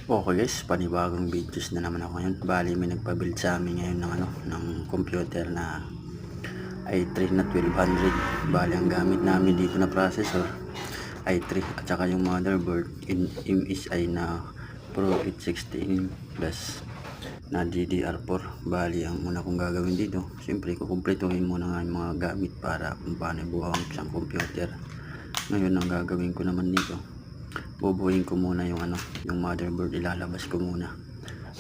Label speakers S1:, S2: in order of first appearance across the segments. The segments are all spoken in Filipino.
S1: Okay guys, panibagong videos na naman ako ngayon. Bali may nagpa-build sa amin ngayon ng computer na i3 na 1200. Bali ang gamit namin dito na processor i3 at saka yung motherboard MSI na Pro 816 plus na DDR4. Bali ang una kong gagawin dito, siyempre kukumpletuhin muna nga yung mga gamit para kung paano buhaw ang isang computer. Ngayon ang gagawin ko naman dito, bubuhin ko muna yung yung motherboard, ilalabas ko muna.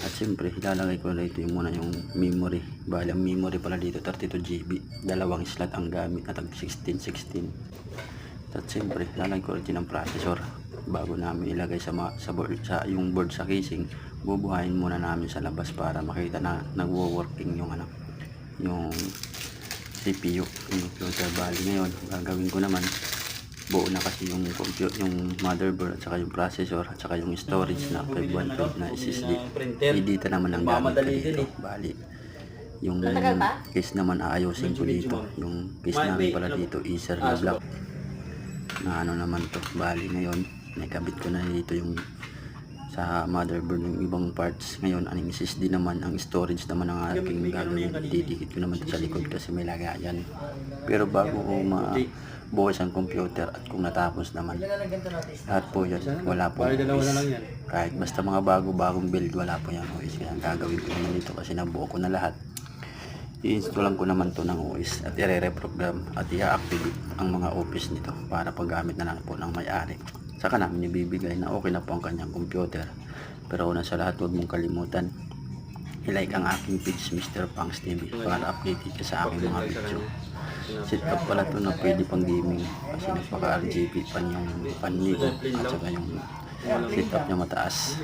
S1: At siyempre ilalagay ko dito yung muna yung memory. Bali ang memory pala dito 32GB, dalawang slot ang gamit na tag 16/16. At siyempre ilalagay ko rin ang processor bago namin ilagay sa board, yung board sa casing. Bubuhayin muna namin sa labas para makita na nagwo-working yung yung CPU, yung computer. Bali ngayon gagawin ko naman, buo na kasi yung motherboard at saka yung processor at saka yung storage na 512 na SSD. Dito naman ang gamit ko dito. Bali yung case naman aayusin ko dito. Yung case namin pala dito Acer na black na naman to. Bali ngayon nakabit ko na dito yung sa motherboard yung ibang parts. Ngayon ang SSD naman, ang storage naman ang aking gagawin, didikit ko naman sa likod kasi may lagayan. Pero bago ko bukas ang computer at kung natapos naman lahat po yan, wala po OS. Kahit basta mga bagong build, wala po yan OS. Kaya ang gagawin ko naman dito kasi nabuo ko na lahat, i-installan ko naman to ng OS at i-reprogram at i-activate ang mga office nito para paggamit na lang po ng may-ari. Saka namin ibibigay na okay na po ang kanyang computer. Pero una sa lahat, huwag mong kalimutan i-like ang aking page Mr. Pangs TV para updated ka sa aking mga video. Set up pala to na pwede pang gaming kasi nagpaka RGB pan yung panligo at saka yung set up niya mataas.